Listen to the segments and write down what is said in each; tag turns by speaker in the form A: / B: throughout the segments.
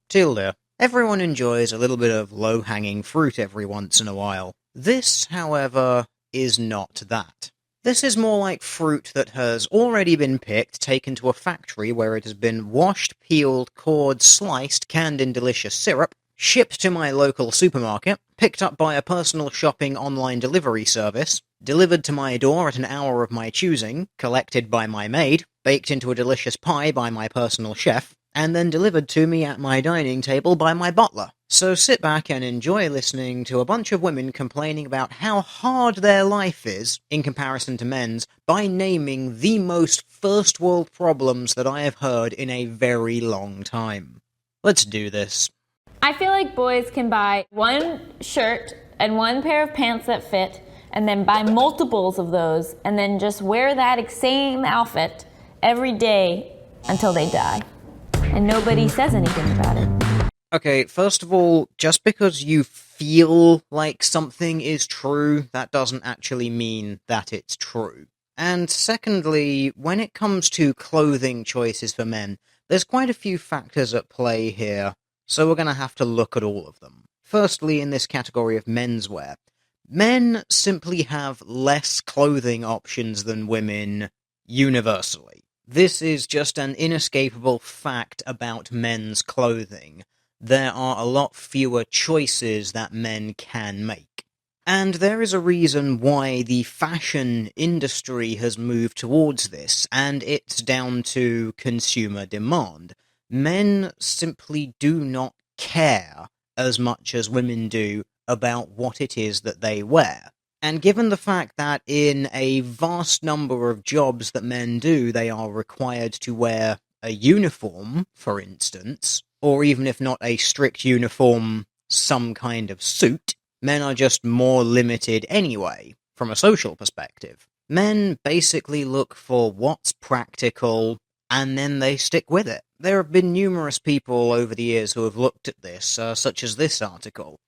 A: Tilda. Everyone enjoys a little bit of low-hanging fruit every once in a while. This, however, is not that. This is more like fruit that has already been picked, taken to a factory where it has been washed, peeled, cored, sliced, canned in delicious syrup, shipped to my local supermarket, picked up by a personal shopping online delivery service, delivered to my door at an hour of my choosing, collected by my maid, baked into a delicious pie by my personal chef, and then delivered to me at my dining table by my butler. So sit back and enjoy listening to a bunch of women complaining about how hard their life is, in comparison to men's, by naming the most first world problems that I have heard in a very long time. Let's do this.
B: I feel like boys can buy one shirt and one pair of pants that fit, and then buy multiples of those, and then just wear that same outfit every day until they die. And nobody says anything about it.
A: Okay, first of all, just because you feel like something is true, that doesn't actually mean that it's true. And secondly, when it comes to clothing choices for men, there's quite a few factors at play here, so we're gonna have to look at all of them. Firstly, in this category of menswear, men simply have less clothing options than women universally. This is just an inescapable fact about men's clothing. There are a lot fewer choices that men can make. And there is a reason why the fashion industry has moved towards this, and it's down to consumer demand. Men simply do not care as much as women do about what it is that they wear. And given the fact that in a vast number of jobs that men do, they are required to wear a uniform, for instance, or even if not a strict uniform, some kind of suit, men are just more limited anyway, from a social perspective. Men basically look for what's practical, and then they stick with it. There have been numerous people over the years who have looked at this, such as this article.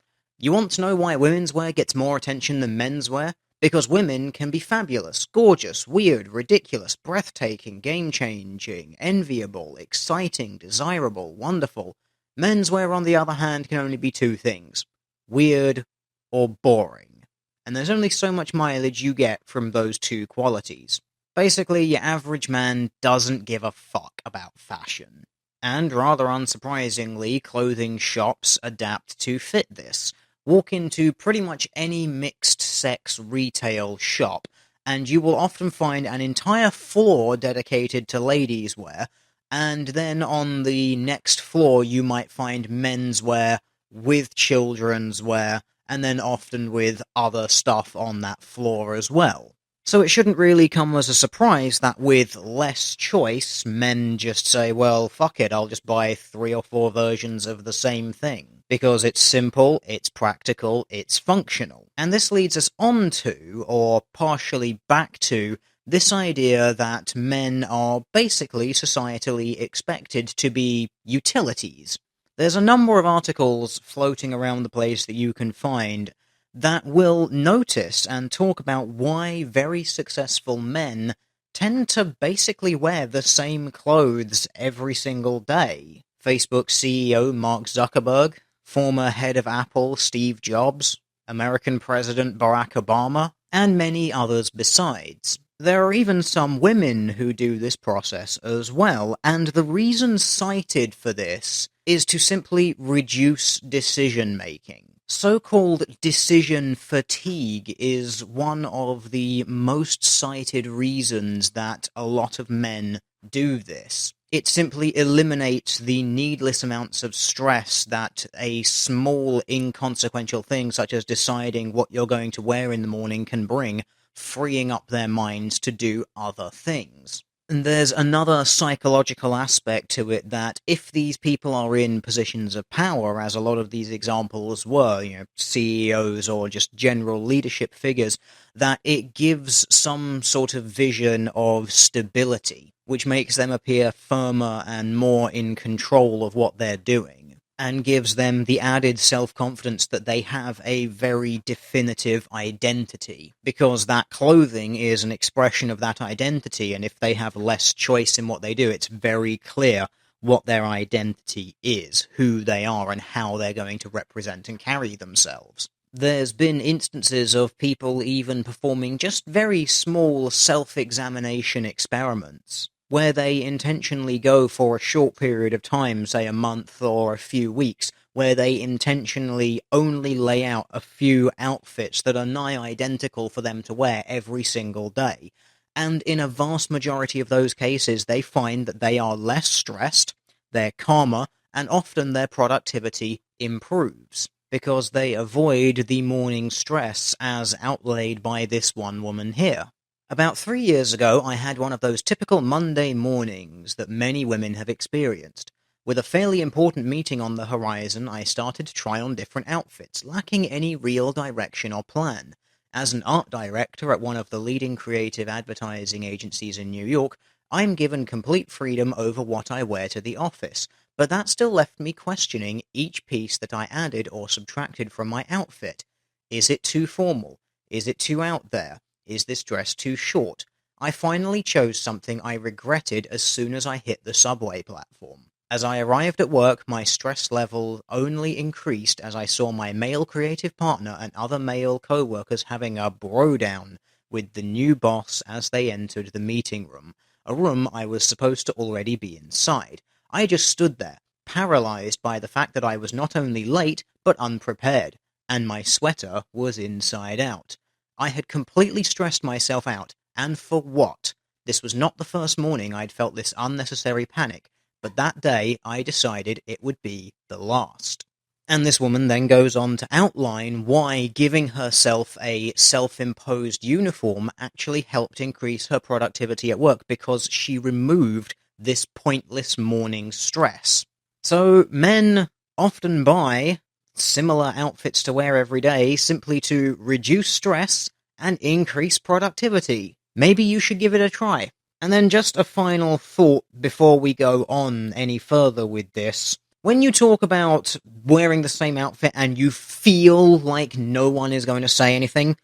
A: You want to know why women's wear gets more attention than men's wear? Because women can be fabulous, gorgeous, weird, ridiculous, breathtaking, game-changing, enviable, exciting, desirable, wonderful. Men's wear, on the other hand, can only be two things: weird or boring. And there's only so much mileage you get from those two qualities. Basically, your average man doesn't give a fuck about fashion. And rather unsurprisingly, clothing shops adapt to fit this. Walk into pretty much any mixed-sex retail shop, and you will often find an entire floor dedicated to ladies' wear, and then on the next floor you might find men's wear with children's wear, and then often with other stuff on that floor as well. So it shouldn't really come as a surprise that with less choice, men just say, well, fuck it, I'll just buy 3 or 4 versions of the same thing. Because it's simple, it's practical, it's functional. And this leads us on to, or partially back to, this idea that men are basically societally expected to be utilities. There's a number of articles floating around the place that you can find that will notice and talk about why very successful men tend to basically wear the same clothes every single day. Facebook CEO Mark Zuckerberg, former head of Apple Steve Jobs, American President Barack Obama, and many others besides. There are even some women who do this process as well, and the reason cited for this is to simply reduce decision-making. So-called decision fatigue is one of the most cited reasons that a lot of men do this. It simply eliminates the needless amounts of stress that a small, inconsequential thing such as deciding what you're going to wear in the morning can bring, freeing up their minds to do other things. And there's another psychological aspect to it that if these people are in positions of power, as a lot of these examples were, CEOs or just general leadership figures, that it gives some sort of vision of stability, which makes them appear firmer and more in control of what they're doing, and gives them the added self-confidence that they have a very definitive identity, because that clothing is an expression of that identity, and if they have less choice in what they do, it's very clear what their identity is, who they are, and how they're going to represent and carry themselves. There's been instances of people even performing just very small self-examination experiments, where they intentionally go for a short period of time, say a month or a few weeks, where they intentionally only lay out a few outfits that are nigh identical for them to wear every single day. And in a vast majority of those cases, they find that they are less stressed, they're calmer, and often their productivity improves, because they avoid the morning stress as outlaid by this one woman here. About 3 years ago, I had one of those typical Monday mornings that many women have experienced. With a fairly important meeting on the horizon, I started to try on different outfits, lacking any real direction or plan. As an art director at one of the leading creative advertising agencies in New York, I'm given complete freedom over what I wear to the office, but that still left me questioning each piece that I added or subtracted from my outfit. Is it too formal? Is it too out there? Is this dress too short? I finally chose something I regretted as soon as I hit the subway platform. As I arrived at work, my stress level only increased as I saw my male creative partner and other male co-workers having a bro-down with the new boss as they entered the meeting room, a room I was supposed to already be inside. I just stood there, paralyzed by the fact that I was not only late, but unprepared, and my sweater was inside out. I had completely stressed myself out, and for what? This was not the first morning I'd felt this unnecessary panic, but that day I decided it would be the last. And this woman then goes on to outline why giving herself a self-imposed uniform actually helped increase her productivity at work, because she removed this pointless morning stress. So men often buy similar outfits to wear every day simply to reduce stress and increase productivity. Maybe you should give it a try. And then just a final thought before we go on any further with this. When you talk about wearing the same outfit and you feel like no one is going to say anything,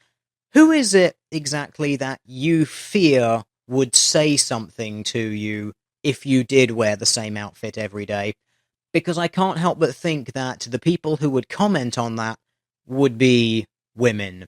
A: who is it exactly that you fear would say something to you if you did wear the same outfit every day? Because I can't help but think that the people who would comment on that would be women.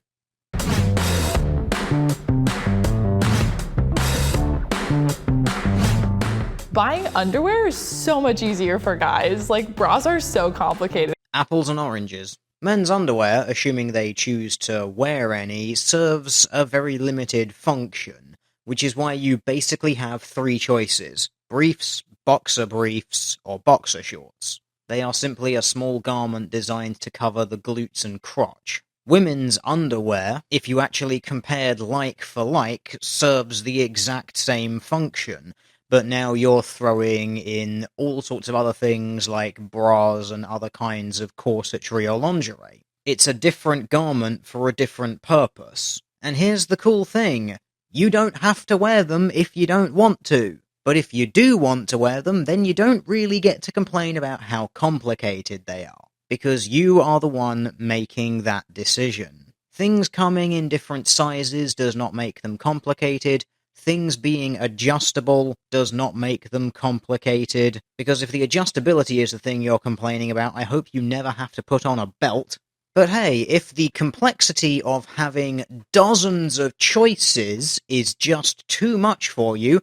C: Buying underwear is so much easier for guys. Like, bras are so complicated.
A: Apples and oranges. Men's underwear, assuming they choose to wear any, serves a very limited function, which is why you basically have three choices: briefs, boxer briefs, or boxer shorts. They are simply a small garment designed to cover the glutes and crotch. Women's underwear, if you actually compared like for like, serves the exact same function, but now you're throwing in all sorts of other things like bras and other kinds of corsetry or lingerie. It's a different garment for a different purpose. And here's the cool thing: you don't have to wear them if you don't want to. But if you do want to wear them, then you don't really get to complain about how complicated they are, because you are the one making that decision. Things coming in different sizes does not make them complicated. Things being adjustable does not make them complicated, because if the adjustability is the thing you're complaining about, I hope you never have to put on a belt. But hey, if the complexity of having dozens of choices is just too much for you,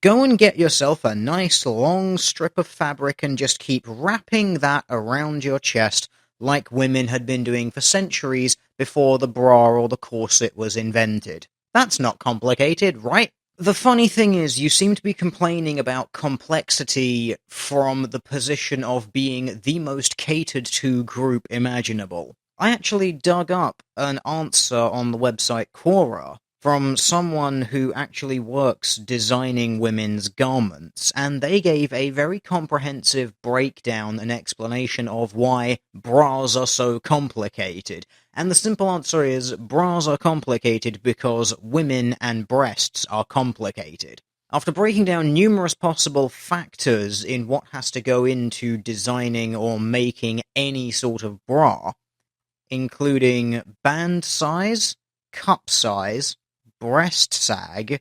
A: go and get yourself a nice long strip of fabric and just keep wrapping that around your chest like women had been doing for centuries before the bra or the corset was invented. That's not complicated, right? The funny thing is, you seem to be complaining about complexity from the position of being the most catered to group imaginable. I actually dug up an answer on the website Quora from someone who actually works designing women's garments, and they gave a very comprehensive breakdown and explanation of why bras are so complicated. And the simple answer is, bras are complicated because women and breasts are complicated. After breaking down numerous possible factors in what has to go into designing or making any sort of bra, including band size, cup size, breast sag,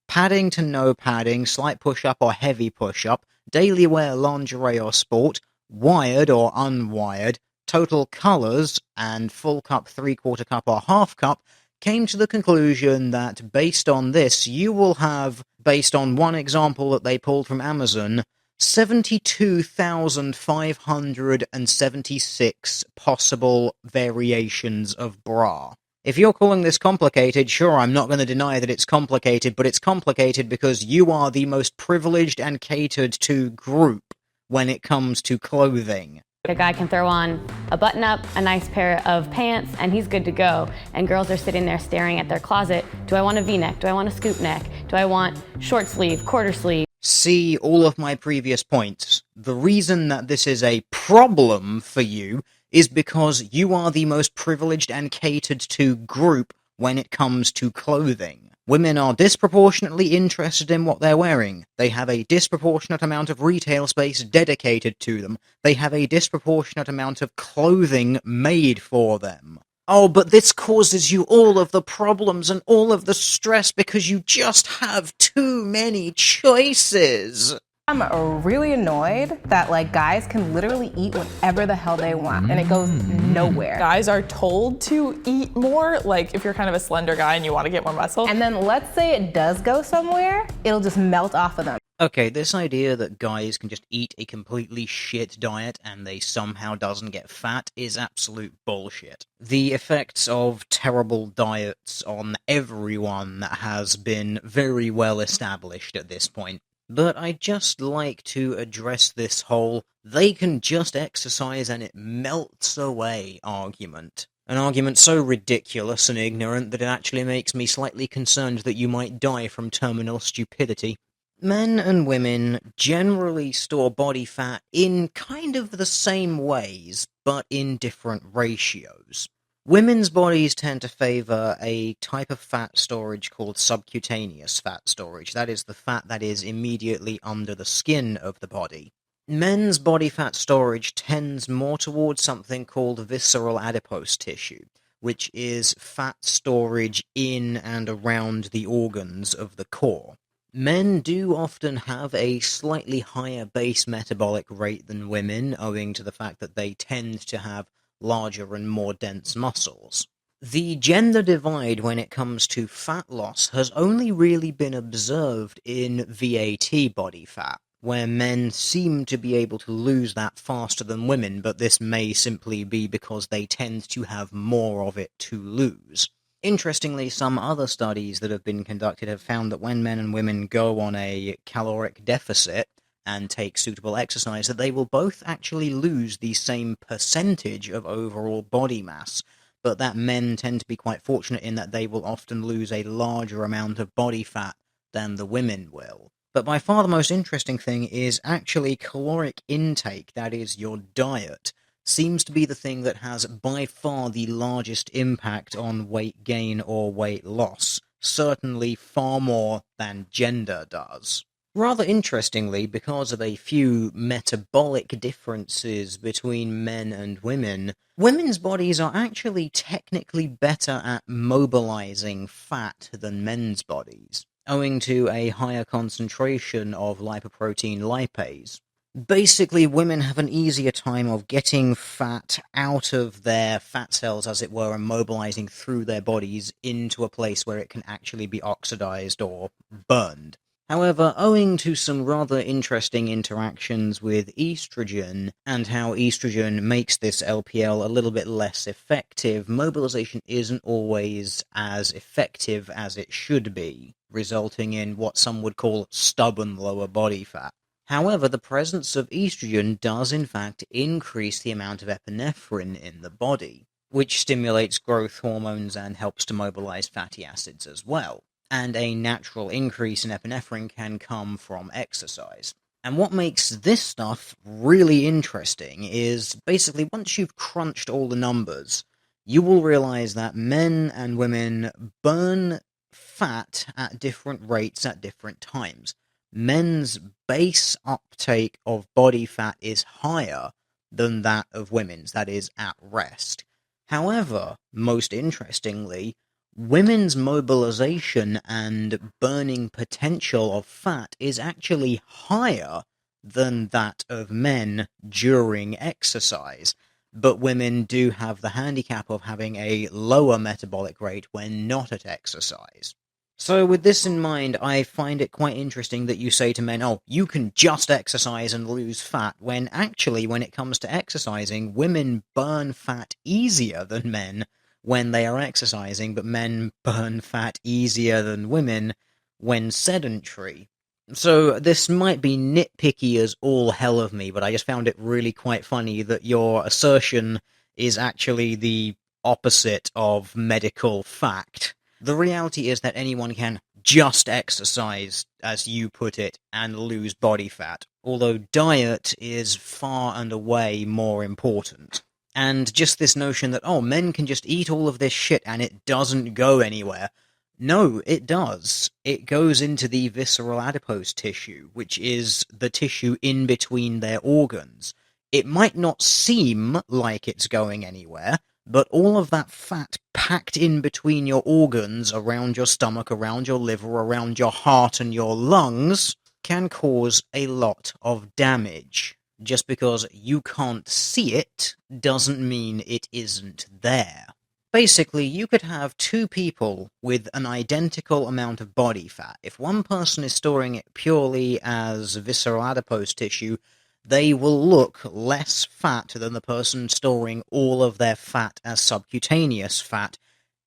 A: padding to no padding, slight push-up or heavy push-up, daily wear lingerie or sport, wired or unwired, total colours, and full cup, three-quarter cup, or half cup, came to the conclusion that based on this, you will have, based on one example that they pulled from Amazon, 72,576 possible variations of bra. If you're calling this complicated, sure, I'm not going to deny that it's complicated, but it's complicated because you are the most privileged and catered to group when it comes to clothing.
D: A guy can throw on a button-up, a nice pair of pants, and he's good to go. And girls are sitting there staring at their closet. Do I want a V-neck? Do I want a scoop neck? Do I want short sleeve, quarter sleeve?
A: See all of my previous points. The reason that this is a problem for you is because you are the most privileged and catered to group when it comes to clothing. Women are disproportionately interested in what they're wearing. They have a disproportionate amount of retail space dedicated to them. They have a disproportionate amount of clothing made for them. Oh, but this causes you all of the problems and all of the stress because you just have too many choices.
E: I'm really annoyed that guys can literally eat whatever the hell they want and it goes nowhere.
C: Guys are told to eat more, if you're kind of a slender guy and you want to get more muscle.
E: And then let's say it does go somewhere, it'll just melt off of them.
A: Okay, this idea that guys can just eat a completely shit diet and they somehow doesn't get fat is absolute bullshit. The effects of terrible diets on everyone has been very well established at this point. But I'd just like to address this whole they can just exercise and it melts away argument. An argument so ridiculous and ignorant that it actually makes me slightly concerned that you might die from terminal stupidity. Men and women generally store body fat in kind of the same ways, but in different ratios. Women's bodies tend to favour a type of fat storage called subcutaneous fat storage. That is the fat that is immediately under the skin of the body. Men's body fat storage tends more towards something called visceral adipose tissue, which is fat storage in and around the organs of the core. Men do often have a slightly higher base metabolic rate than women, owing to the fact that they tend to have larger and more dense muscles. The gender divide when it comes to fat loss has only really been observed in VAT body fat, where men seem to be able to lose that faster than women, but this may simply be because they tend to have more of it to lose. Interestingly, some other studies that have been conducted have found that when men and women go on a caloric deficit and take suitable exercise, that they will both actually lose the same percentage of overall body mass, but that men tend to be quite fortunate in that they will often lose a larger amount of body fat than the women will. But by far the most interesting thing is actually caloric intake, that is, your diet, seems to be the thing that has by far the largest impact on weight gain or weight loss, certainly far more than gender does. Rather interestingly, because of a few metabolic differences between men and women, women's bodies are actually technically better at mobilizing fat than men's bodies, owing to a higher concentration of lipoprotein lipase. Basically, women have an easier time of getting fat out of their fat cells, as it were, and mobilizing through their bodies into a place where it can actually be oxidized or burned. However, owing to some rather interesting interactions with estrogen, and how estrogen makes this LPL a little bit less effective, mobilization isn't always as effective as it should be, resulting in what some would call stubborn lower body fat. However, the presence of estrogen does in fact increase the amount of epinephrine in the body, which stimulates growth hormones and helps to mobilize fatty acids as well. And a natural increase in epinephrine can come from exercise. And what makes this stuff really interesting is basically once you've crunched all the numbers, you will realize that men and women burn fat at different rates at different times. Men's base uptake of body fat is higher than that of women's, that is, at rest. However, most interestingly, women's mobilization and burning potential of fat is actually higher than that of men during exercise, but women do have the handicap of having a lower metabolic rate when not at exercise. So with this in mind, I find it quite interesting that you say to men, oh, you can just exercise and lose fat, when actually, when it comes to exercising, women burn fat easier than men when they are exercising, but men burn fat easier than women when sedentary. So this might be nitpicky as all hell of me, but I just found it really quite funny that your assertion is actually the opposite of medical fact. The reality is that anyone can just exercise, as you put it, and lose body fat, although diet is far and away more important. And just this notion that, oh, men can just eat all of this shit and it doesn't go anywhere. No, it does. It goes into the visceral adipose tissue, which is the tissue in between their organs. It might not seem like it's going anywhere, but all of that fat packed in between your organs, around your stomach, around your liver, around your heart and your lungs, can cause a lot of damage. Just because you can't see it doesn't mean it isn't there. Basically, you could have two people with an identical amount of body fat. If one person is storing it purely as visceral adipose tissue, they will look less fat than the person storing all of their fat as subcutaneous fat,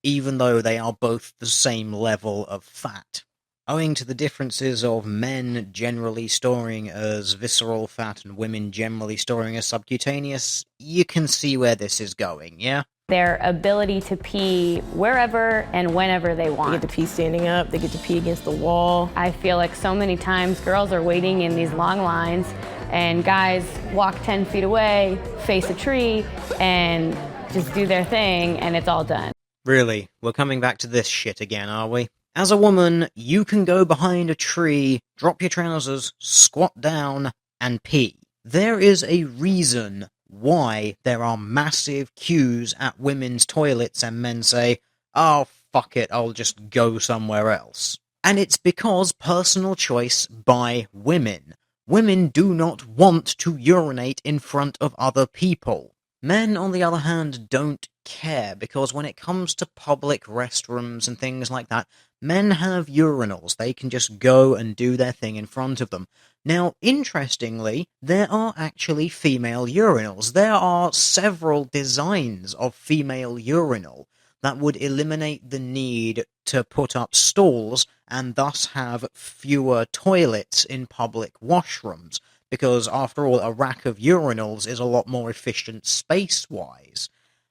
A: even though they are both the same level of fat. Owing to the differences of men generally storing as visceral fat and women generally storing as subcutaneous, you can see where this is going, yeah?
D: Their ability to pee wherever and whenever they want.
F: They get to pee standing up, they get to pee against the wall.
D: I feel like so many times girls are waiting in these long lines and guys walk 10 feet away, face a tree, and just do their thing, and it's all done.
A: Really? We're coming back to this shit again, are we? As a woman, you can go behind a tree, drop your trousers, squat down, and pee. There is a reason why there are massive queues at women's toilets and men say, oh, fuck it, I'll just go somewhere else. And it's because personal choice by women. Women do not want to urinate in front of other people. Men, on the other hand, don't care, because when it comes to public restrooms and things like that, men have urinals. They can just go and do their thing in front of them. Now, interestingly, there are actually female urinals. There are several designs of female urinal that would eliminate the need to put up stalls and thus have fewer toilets in public washrooms, because after all, a rack of urinals is a lot more efficient space-wise.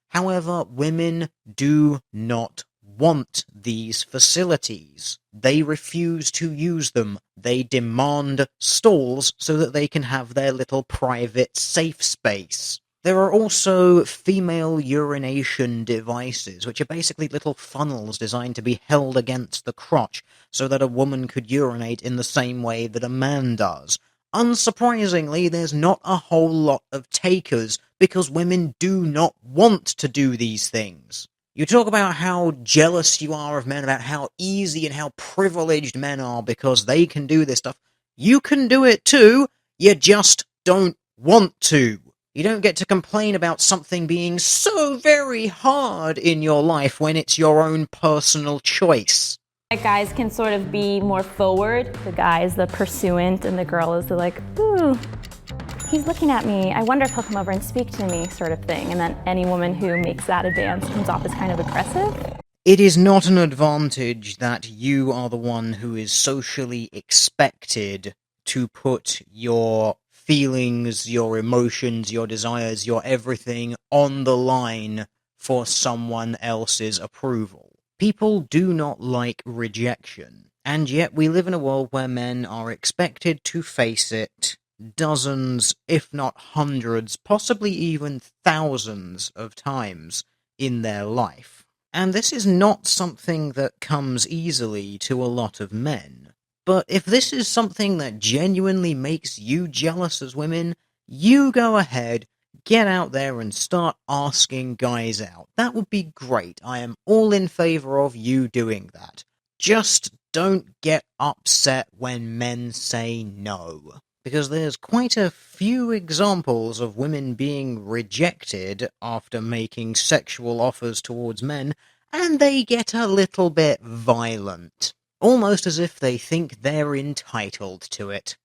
A: However, women do not want these facilities. They refuse to use them. They demand stalls so that they can have their little private safe space. There are also female urination devices, which are basically little funnels designed to be held against the crotch so that a woman could urinate in the same way that a man does. Unsurprisingly, there's not a whole lot of takers, because women do not want to do these things. You talk about how jealous you are of men, about how easy and how privileged men are because they can do this stuff. You can do it too, you just don't want to. You don't get to complain about something being so very hard in your life when it's your own personal choice.
B: Guys can sort of be more forward. The guy is the pursuant and the girl is the like, ooh, he's looking at me. I wonder if he'll come over and speak to me, sort of thing. And then any woman who makes that advance comes off as kind of aggressive.
A: It is not an advantage that you are the one who is socially expected to put your feelings, your emotions, your desires, your everything on the line for someone else's approval. People do not like rejection, and yet we live in a world where men are expected to face it dozens, if not hundreds, possibly even thousands of times in their life. And this is not something that comes easily to a lot of men. But if this is something that genuinely makes you jealous as women, you go ahead, get out there and start asking guys out. That would be great. I am all in favor of you doing that. Just don't get upset when men say no. because there's quite a few examples of women being rejected after making sexual offers towards men, and they get a little bit violent. Almost as if they think they're entitled to it.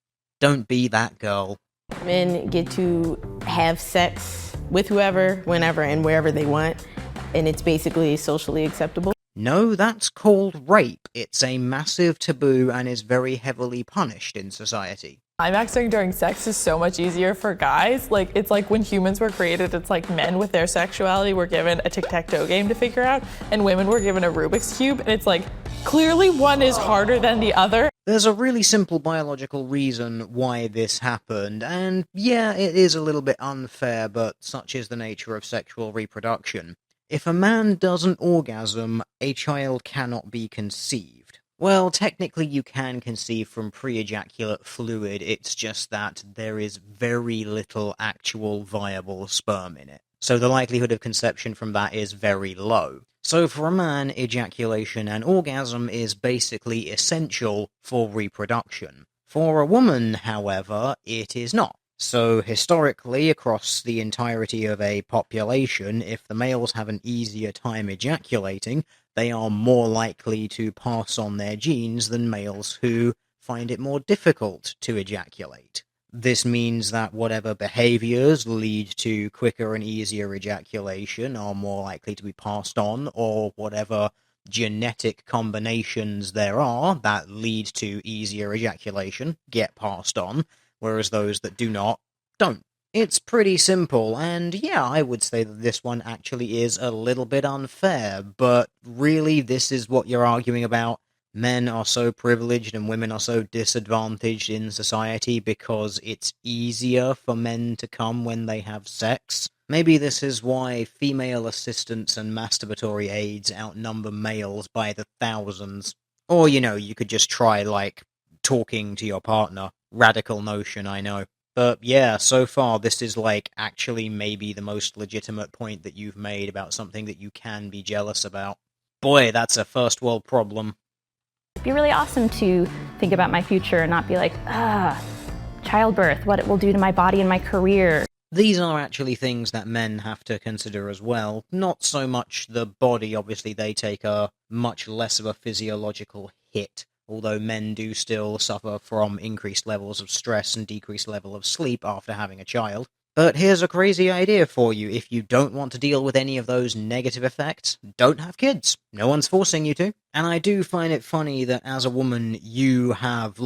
A: Don't be that girl.
F: Men get to have sex with whoever, whenever, and wherever they want, and it's basically socially acceptable.
A: No, that's called rape. It's a massive taboo and is very heavily punished in society.
C: Climaxing during sex is so much easier for guys. Like, it's like when humans were created, it's like men with their sexuality were given a tic-tac-toe game to figure out, and women were given a Rubik's Cube, and it's like, clearly one is harder than the other.
A: There's a really simple biological reason why this happened, and yeah, it is a little bit unfair, but such is the nature of sexual reproduction. If a man doesn't orgasm, a child cannot be conceived. Well, technically you can conceive from pre-ejaculate fluid, it's just that there is very little actual viable sperm in it. So the likelihood of conception from that is very low. So for a man, ejaculation and orgasm is basically essential for reproduction. For a woman, however, it is not. So historically, across the entirety of a population, if the males have an easier time ejaculating, they are more likely to pass on their genes than males who find it more difficult to ejaculate. This means that whatever behaviors lead to quicker and easier ejaculation are more likely to be passed on, or whatever genetic combinations there are that lead to easier ejaculation get passed on, whereas those that do not, don't. It's pretty simple, and yeah, I would say that this one actually is a little bit unfair, but really this is what you're arguing about. Men are so privileged and women are so disadvantaged in society because it's easier for men to come when they have sex. Maybe this is why female assistants and masturbatory aids outnumber males by the thousands. Or, you could just try, talking to your partner. Radical notion, I know. But yeah, so far this is actually maybe the most legitimate point that you've made about something that you can be jealous about. Boy, that's a first world problem.
G: It'd be really awesome to think about my future and not be like, childbirth, what it will do to my body and my career.
A: These are actually things that men have to consider as well. Not so much the body, obviously they take a much less of a physiological hit, although men do still suffer from increased levels of stress and decreased level of sleep after having a child. But here's a crazy idea for you. If you don't want to deal with any of those negative effects, don't have kids. No one's forcing you to. And I do find it funny that as a woman, you have,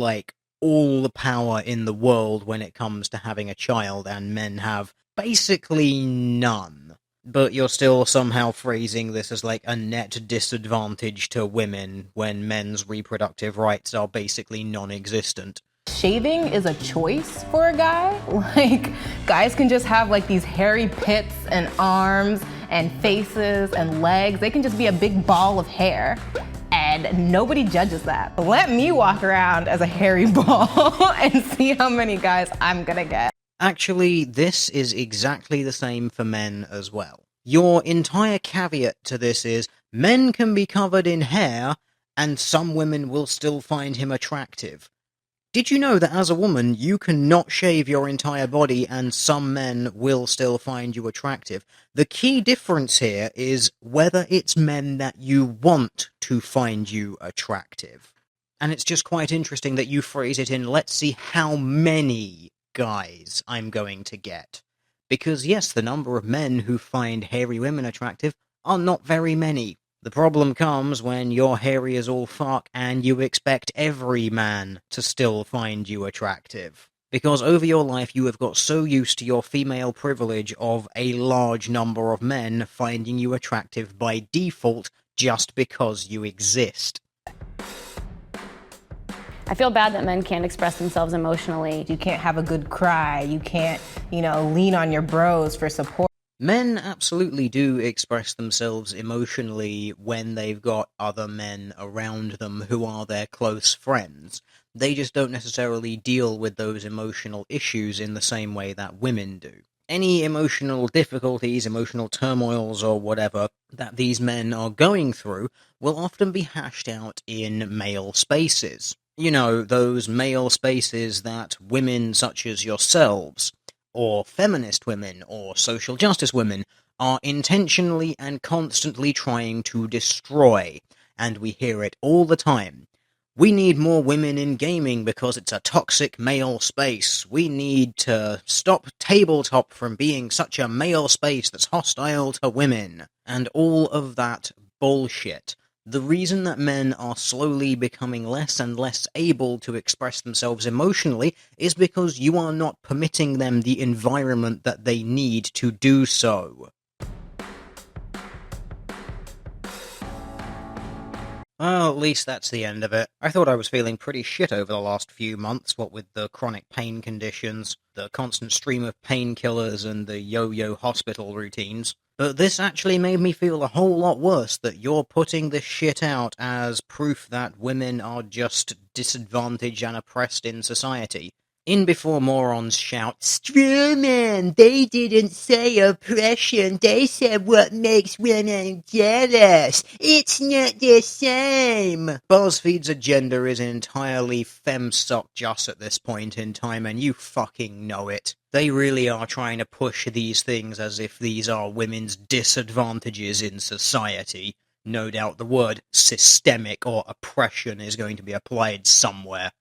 A: all the power in the world when it comes to having a child, and men have basically none. But you're still somehow phrasing this as a net disadvantage to women when men's reproductive rights are basically non-existent.
E: Shaving is a choice for a guy. Guys can just have these hairy pits and arms and faces and legs. They can just be a big ball of hair. And nobody judges that. Let me walk around as a hairy ball and see how many guys I'm gonna get.
A: Actually, this is exactly the same for men as well. Your entire caveat to this is, men can be covered in hair, and some women will still find him attractive. Did you know that as a woman, you cannot shave your entire body and some men will still find you attractive? The key difference here is whether it's men that you want to find you attractive. And it's just quite interesting that you phrase it in, let's see how many guys I'm going to get. Because yes, the number of men who find hairy women attractive are not very many. The problem comes when you're hairy as all fuck and you expect every man to still find you attractive. Because over your life you have got so used to your female privilege of a large number of men finding you attractive by default just because you exist.
D: I feel bad that men can't express themselves emotionally.
E: You can't have a good cry. You can't, lean on your bros for support.
A: Men absolutely do express themselves emotionally when they've got other men around them who are their close friends. They just don't necessarily deal with those emotional issues in the same way that women do. Any emotional difficulties, emotional turmoils, or whatever that these men are going through will often be hashed out in male spaces. You know, those male spaces that women such as yourselves, or feminist women, or social justice women, are intentionally and constantly trying to destroy, and we hear it all the time. We need more women in gaming because it's a toxic male space. We need to stop tabletop from being such a male space that's hostile to women. And all of that bullshit. The reason that men are slowly becoming less and less able to express themselves emotionally is because you are not permitting them the environment that they need to do so. Well, at least that's the end of it. I thought I was feeling pretty shit over the last few months, what with the chronic pain conditions, the constant stream of painkillers, and the yo-yo hospital routines. But this actually made me feel a whole lot worse that you're putting this shit out as proof that women are just disadvantaged and oppressed in society. In before morons shout, "Straw man, they didn't say oppression, they said what makes women jealous. It's not the same." Buzzfeed's agenda is entirely femsock just at this point in time, and you fucking know it. They really are trying to push these things as if these are women's disadvantages in society. No doubt the word systemic or oppression is going to be applied somewhere.